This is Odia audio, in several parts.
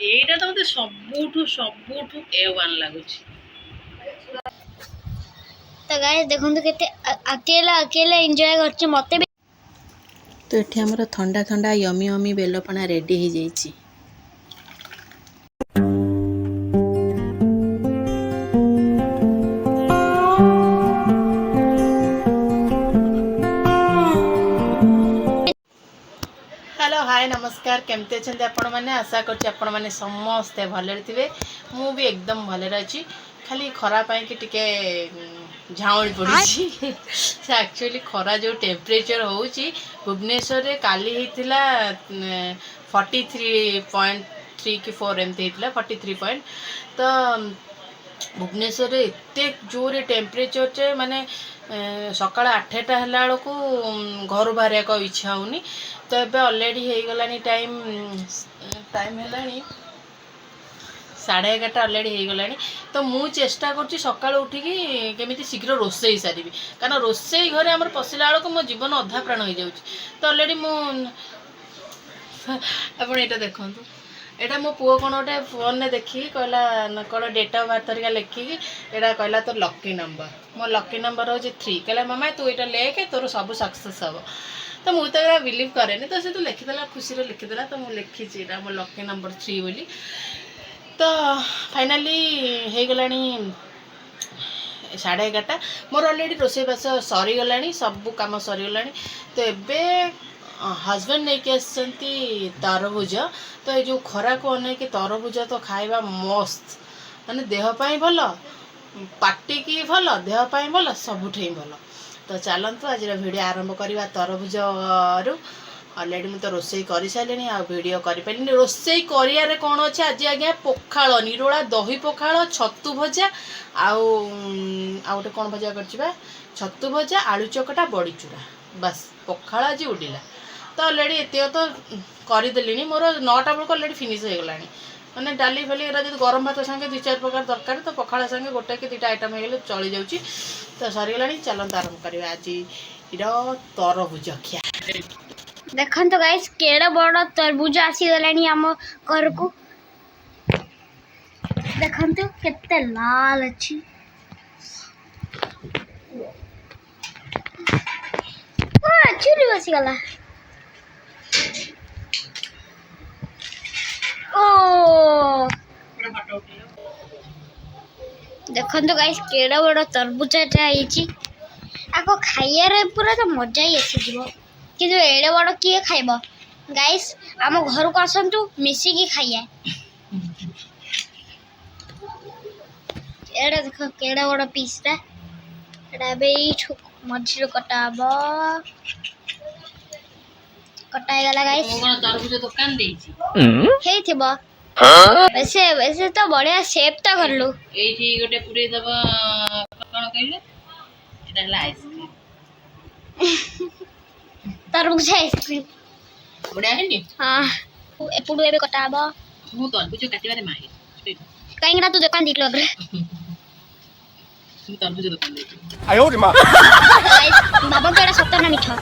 এইটা তো মତେ ସବୁଠୁ A1 ଲାଗୁଛି। तो गाइस देखंतु केते अकेला अकेला एंजॉय करछ मते भी। तो एठी हमर ठंडा ठंडा यमी यमी बेलपना रेडी हो जाइए। हेलो हाय नमस्कार केमते अच्छे आपण मैंने आशा कर समस्ते भले थे मु भी एकदम भले अच्छी खाली खरा पाई कि टिके झाउली पड़ी से एक्चुअली खरा जो टेम्परेचर होची भुवनेश्वर रे काली होता 43.3 कि 4 एमती होता 43 पॉइंट। तो भुवनेश्वर रे एते जोरे टेम्परेचर चे माने सकाळ 8टा हला बेलू घर बाहर को इच्छा होनी। तो ये अलरेडी हो गलानी टाइम है 11:30 अलरेडी हो गलानी। तो मु चेष्टा कर सकाळ उठिकी केमिति शीघ्र रोषे सारी कारण रोषे घरे आम पशिला बेलू मो जीवन अधा प्राण हो जाऊँ। तो अलरेडी मु आप देखु एटा मो पुओ कौन गोटे फोन में देखी कहला कौन डेट ऑफ बर्थ हरिका लिखिकी एटा कहला तोर लकी नंबर मो लकी नंबर हूँ 3 कहला मामा तू यहाँ लेके तोर सब सक्सेस हम। तो मुझे तो बिलीव करे तो से तो लिखिदेला खुशी लिखिदेला तो मुझे लिखी मो लकी नंबर 3 बोली। तो फाइनाली हो गला 11:30 मोर अलरेडी रोषेबास सरीगला सब कम सरीगला। तो एबे हजबैंड नहीं आसती तरबुज। तो ये जो खरा को अनेक तरबुज तो खाइबा मस्त माने देहपाई भल पार्टी की भल देहपाई भल सबुठे भल। तो चलतु आज वीडियो आरंभ करवा तरबुज रु अलरेडी मुझे तो रोषे कर सारे आ वीडियो करें रोषे कर कौन अच्छे आज आज्ञा पखाल निरोला दही पखाल छतु भजा आउ गोटे कौन भजा कर छतु भजा आलू चकटा बड़ी चूड़ा बस पखाल आज उड़िला। तो अलरेडी एत तो करदेली मोर 9टा बेलू अलरेडी फिनिश हो गला मैंने डाली फाली जो गरम भात संगे 2-4 प्रकार दरकार तो पखाड़ संगे गोटे कि 2टा आइटम हो चली जाऊँगी। तो सरीगला चलते आरंभ करवा आज तरबुज खिया। देखन तो गाइस केड़ा बड़ तरबुज आसी गलानी हम घर को देखन तो केते लाल अछि पूरा चुली बसी गला। ओ देखन तो गाइस केड़ा बड़ तरबुजटा आइची आको खाइया रे पूरा तो मजा ही आसी जीवो कि जो एड़े बड़ किए खाइब गाइस आम घर को आसतु मिसिकी खाइए। एड़ा देख केड़ा बड़ पीसटा एड़ा बे मझिर कटाब कटाई गला गाइस तरबुज दुकान देइची हे थिबो वैसे वैसे तो बढ़िया शेप तो करलु एठी गोटे पुरे दब कोन कहले एटा हला आइसक्रीम तरबुज आइसक्रीम बढ़िया है नी। हां एपुडु एबे कटाब मु तरबुज काटिबारे माहिर काइंगरा तू दुकान दिखलो रे तू तरबुज दुकान देइची आयो रे मां बाबा केड़ा सत्तर ना मिठो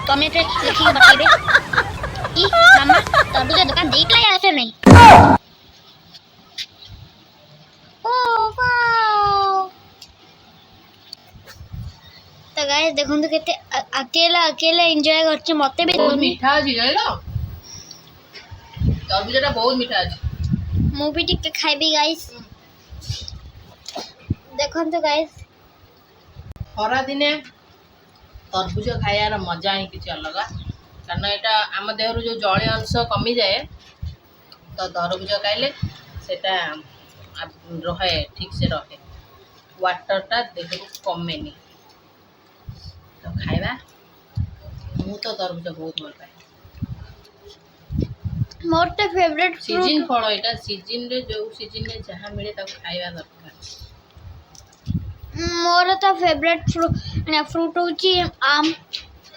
कमेंट रे लिखि बताइबे ई मामा तरबुज दुकान देखला या फिर नहीं। ओ वाओ तो गाइस देखो तो केते अकेला अकेला एंजॉय करछ मते भी बहुत मीठा अछि जाइलो तरबुजटा बहुत मीठा अछि मु भी टिके खाइबी गाइस। देखो तो गाइस खरा दिने तरबुज खायार मजा ही किसी अलग कारण यहाँ आम देहर जो जलीय अंश कमी जाए तो तरबुज खाइले सेटा रहे ठीक से रहे वाटरटा देह को कमेनी। तो खाइबा मु तो तरबुज बहुत भल पाए मोर तो फेवरेट सीजन फल यहाँ सीजन रे जो सीजन रे जहाँ मिले ताको खाइबा दरकार। मोर तो फेवरेट फ्रूट होची आम।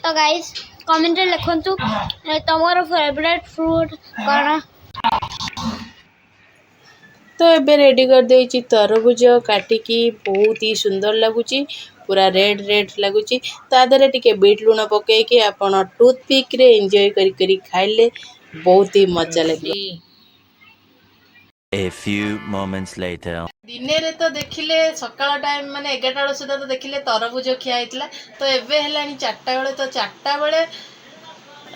तो गाइस कमेंट रे लिखंतु तमरो फेवरेट फ्रूट कोन। तो ये रेडी कर देइची तरबुज काटिकी बहुत ही सुंदर लगुची पूरा रेड रेड लगुची तादरे टिके बीट लुण पकईकी आपण टूथपिक रे एंजॉय करी खाइले बहुत ही मजा लगे। A few moments later. ଦିନରେ ତ ଦେଖିଲେ ସକାଳ ଟାଇମ୍ ମାନେ 11ଟା ବେଳ ସୁଦ୍ଧା ତ ଦେଖିଲେ ତରଭୁଜ ଖିଆ ହେଇଥିଲା। ତ ଏବେ ହେଲାଣି 4ଟା ବେଳେ। ତ 4ଟା ବେଳେ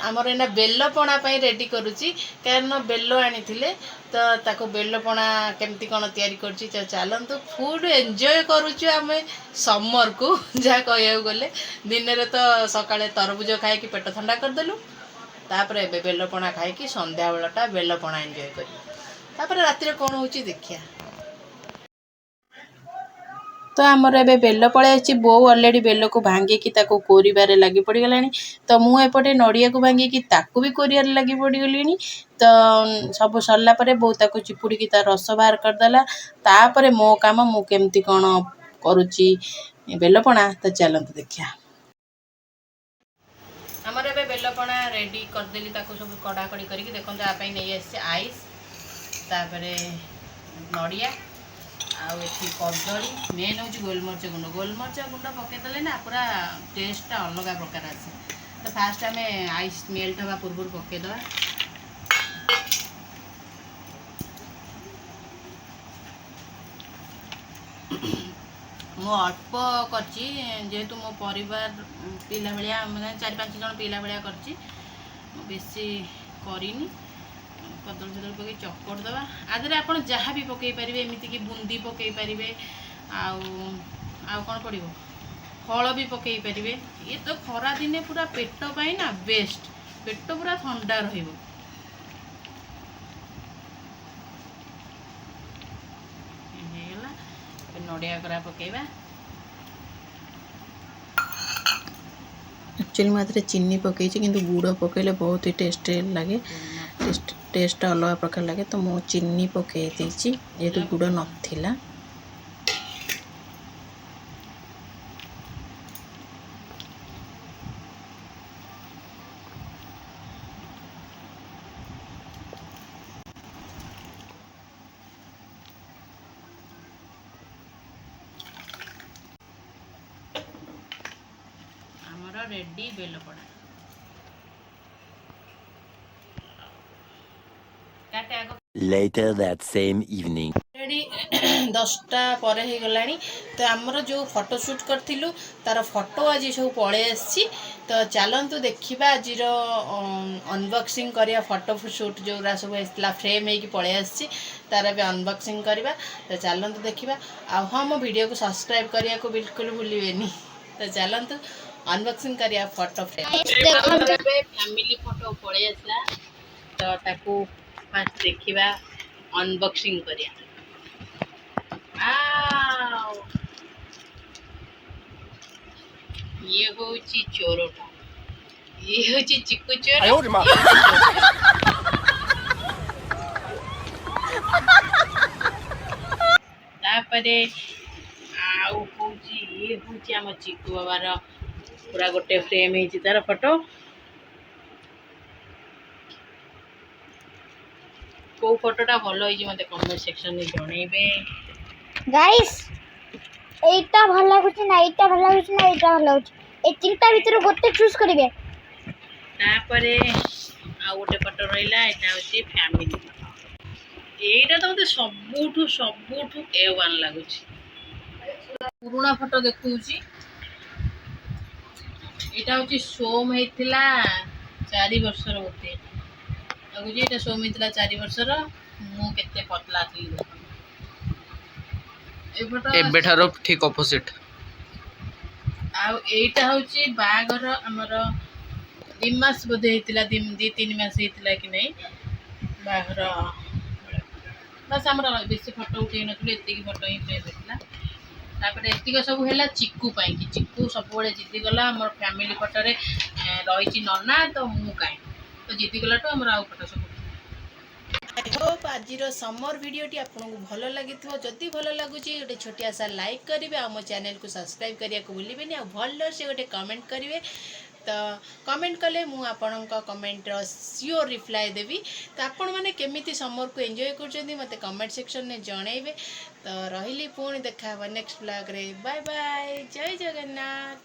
ଆମର ଏଇନା ବେଲ ପଣା ପାଇଁ ରେଡ଼ି କରୁଛି, କାରଣ ବେଲ ଆଣିଥିଲେ। ତ ତାକୁ ବେଲ ପଣା କେମିତି କ'ଣ ତିଆରି କରୁଛି ତ ଚାଲନ୍ତୁ। ଫୁଡ୍ ଏନ୍ଜୟ କରୁଛୁ ଆମେ ସମରକୁ, ଯାହା କହିବାକୁ ଗଲେ। ଦିନରେ ତ ସକାଳେ ତରଭୁଜ ଖାଇକି ପେଟ ଥଣ୍ଡା କରିଦେଲୁ, ତାପରେ ଏବେ ବେଲ ପଣା ଖାଇକି ସନ୍ଧ୍ୟାବେଳଟା ବେଲ ପଣା ଏନ୍ଜୟ କରିବୁ। ତାପରେ ରାତିରେ କ'ଣ ହେଉଛି ଦେଖିବା। ତ ଆମର ଏବେ ବେଲ ପଳେଇ ଆସିଛି। ବୋଉ ଅଲରେଡ଼ି ବେଲକୁ ଭାଙ୍ଗିକି ତାକୁ କୋରିବାରେ ଲାଗି ପଡ଼ିଗଲାଣି। ତ ମୁଁ ଏପଟେ ନଡ଼ିଆକୁ ଭାଙ୍ଗିକି ତାକୁ ବି କୋରିବାରେ ଲାଗି ପଡ଼ିଗଲିଣି। ତ ସବୁ ସରିଲା ପରେ ବୋଉ ତାକୁ ଚିପୁଡ଼ିକି ତା ରସ ବାହାର କରିଦେଲା। ତାପରେ ମୋ କାମ, ମୁଁ କେମିତି କ'ଣ କରୁଛି ବେଲପଣା, ତ ଚାଲନ୍ତୁ ଦେଖିବା। ଆମର ଏବେ ବେଲପଣା ରେଡ଼ି କରିଦେଲି, ତାକୁ ସବୁ କଡ଼ାକଡ଼ି କରିକି। ଦେଖନ୍ତୁ ଆ ପାଇଁ ନେଇ ଆସିଛି ଆଇସ୍, ତାପରେ ନଡ଼ିଆ, ଆଉ ଏଠି କଦଳୀ, ମେନ୍ ହେଉଛି ଗୋଲମରିଚ ଗୁଣ୍ଡ। ଗୋଲମରିଚ ଗୁଣ୍ଡ ପକାଇଦେଲେ ନା ପୁରା ଟେଷ୍ଟଟା ଅଲଗା ପ୍ରକାର ଆସେ। ତ ଫାଷ୍ଟ ଆମେ ଆଇସ୍ ମେଲ୍ଟ ହେବା ପୂର୍ବରୁ ପକାଇଦେବା। ମୁଁ ଅଳ୍ପ କରିଛି, ଯେହେତୁ ମୋ ପରିବାର ପିଲା ଭଳିଆ, ମାନେ 4-5 ଜଣ ପିଲା ଭଳିଆ କରିଛି, ମୁଁ ବେଶୀ କରିନି। କଦଳୀ ଫଦଳୀ ପକାଇ ଚକଟି ଦେବା। ଆ ଦେହରେ ଆପଣ ଯାହା ବି ପକାଇ ପାରିବେ, ଏମିତିକି ବୁନ୍ଦି ପକାଇ ପାରିବେ, ଆଉ କ'ଣ ପଡ଼ିବ, ଫଳ ବି ପକାଇ ପାରିବେ। ଇଏ ତ ଖରାଦିନେ ପୁରା ପେଟ ପାଇଁ ନା ବେଷ୍ଟ, ପେଟ ପୁରା ଥଣ୍ଡା ରହିବ। ହେଇଗଲା, ନଡ଼ିଆ କୋରା ପକାଇବା। ଆକ୍ଚୁଆଲି ମୁଁ ଏଥିରେ ଚିନି ପକାଇଛି, କିନ୍ତୁ ଗୁଡ଼ ପକାଇଲେ ବହୁତ ହି ଟେଷ୍ଟ ଲାଗେ, ଟେଷ୍ଟଟା ଅଲଗା ପ୍ରକାର ଲାଗେ। ତ ମୁଁ ଚିନି ପକାଇ ଦେଇଛି, ଯେହେତୁ ଗୁଡ଼ ନଥିଲା। ଆମର ରେଡ଼ି ବେଲପଣା। Later that same evening. Ready 10ଟା ପରେ ହେଇଗଲାଣି। ତ ଆମର ଯେଉଁ ଫଟୋ ସୁଟ୍ କରିଥିଲୁ, ତାର ଫଟୋ ଆଜି ସବୁ ପଳେଇ ଆସିଛି। ତ ଚାଲନ୍ତୁ ଦେଖିବା ଆଜିର ଅନବକ୍ସିଂ କରିବା। ଫଟୋ ସୁଟ୍ ଯେଉଁଗୁଡ଼ା ସବୁ ଆସିଥିଲା ଫ୍ରେମ୍ ହେଇକି ପଳେଇ ଆସିଛି, ତାର ଏବେ ଅନବକ୍ସିଂ କରିବା। ତ ଚାଲନ୍ତୁ ଦେଖିବା। ଆଉ ହଁ, ମୋ ଭିଡ଼ିଓକୁ ସବସ୍କ୍ରାଇବ୍ କରିବାକୁ ବିଲକୁଲ ଭୁଲିବେନି। ତ ଚାଲନ୍ତୁ ଅନବକ୍ସିଂ କରିବା ଫଟୋ ଫ୍ରେମ୍। ଏବେ ଫ୍ୟାମିଲି ଫଟୋ ପଳେଇ ଆସିଲା, ତ ତାକୁ ଫାଷ୍ଟ ଦେଖିବା, ଅନବକ୍ସିଂ କରିବା। ଇଏ ହଉଛି ଚୋରଟା, ଇଏ ହଉଛି ଚିକୁ ଚୋର। ତାପରେ ଆଉ ହଉଛି ଇଏ ହଉଛି ଆମ ଚିକୁ ବାବାର ପୁରା ଗୋଟେ ଫ୍ରେମ୍ ହେଇଛି ତାର ଫଟୋ। କୋଉ ଫଟୋଟା ଭଲ ହେଇଛି ମୋତେ କମେଣ୍ଟ ସେକ୍ସନରେ ଜଣେଇବେ। ଗାଇସ୍, এইটা ভাল লাগুଛି না, এইটা ভাল ଲାଗୁଛି ନା, এইଟା ଭଲ ଲାଗୁଛି, এই তিনଟା ଭିତରୁ ଗୋଟେ ଚୁଜ୍ କରିବେ। ତାପରେ ଆଉ ଗୋଟେ ଫଟୋ ରହିଲା, ଏଇଟା ହେଉଛି ଫ୍ୟାମିଲି ଫଟୋ। ଏଇଟା ତ ମୋତେ ସବୁଠୁ A1 ଲାଗୁଛି। ପୁରୁଣା ଫଟୋ ଦେଖଉଛି, ଏଇଟା ହେଉଛି ସୋମ ହେଇଥିଲା 4 ବର୍ଷର ବୋଧେ ଲାଗୁଛି। ଏଇଟା ସୋମ ହେଇଥିଲା 4 ବର୍ଷର। ମୁଁ କେତେ ପତଲା ଥିଲି। ଏବେଠାରୁ ଠିକ୍ ଅପୋଜିଟ୍। ଆଉ ଏଇଟା ହେଉଛି ବାହାଘର ଆମର 2 ମାସ ବୋଧେ ହେଇଥିଲା, 2-3 ମାସ ହେଇଥିଲା କି ନାହିଁ ବାହାଘର। ବାସ୍ ଆମର ବେଶୀ ଫଟୋ ଉଠେଇ ନଥିଲୁ, ଏତିକି ଫଟୋ ହିଁ ଫ୍ରେମ୍ ହେଇଥିଲା। ତାପରେ ଏତିକ ସବୁ ହେଲା ଚିକୁ ପାଇଁକି। ଚିକୁ ସବୁବେଳେ ଜିଦି ଗଲା ଆମର ଫ୍ୟାମିଲି ଫଟୋରେ ରହିଛି ନନା, ତ ମୁଁ କାହିଁ, ତ ଜିଦି ଗଲାଠୁ ଆମର ଆଉ ଫଟୋ ସବୁ। ଆଇ ହୋପ୍ ଆଜିର ସମର ଭିଡ଼ିଓଟି ଆପଣଙ୍କୁ ଭଲ ଲାଗିଥିବ। ଯଦି ଭଲ ଲାଗୁଛି ଗୋଟେ ଛୋଟିଆ ସା ଲାଇକ୍ କରିବେ, ଆଉ ମୋ ଚ୍ୟାନେଲକୁ ସବସ୍କ୍ରାଇବ୍ କରିବାକୁ ଭୁଲିବେନି। ଆଉ ଭଲସେ ଗୋଟେ କମେଣ୍ଟ କରିବେ। ତ କମେଣ୍ଟ କଲେ ମୁଁ ଆପଣଙ୍କ କମେଣ୍ଟର ସିଓର ରିପ୍ଲାଏ ଦେବି। ତ ଆପଣମାନେ କେମିତି ସମରକୁ ଏନ୍ଜୟ କରୁଛନ୍ତି ମୋତେ କମେଣ୍ଟ ସେକ୍ସନରେ ଜଣେଇବେ। ତ ରହିଲି, ପୁଣି ଦେଖା ହେବ ନେକ୍ସଟ ବ୍ଲଗ୍ରେ। ବାଏ ବାଏ, ଜୟ ଜଗନ୍ନାଥ।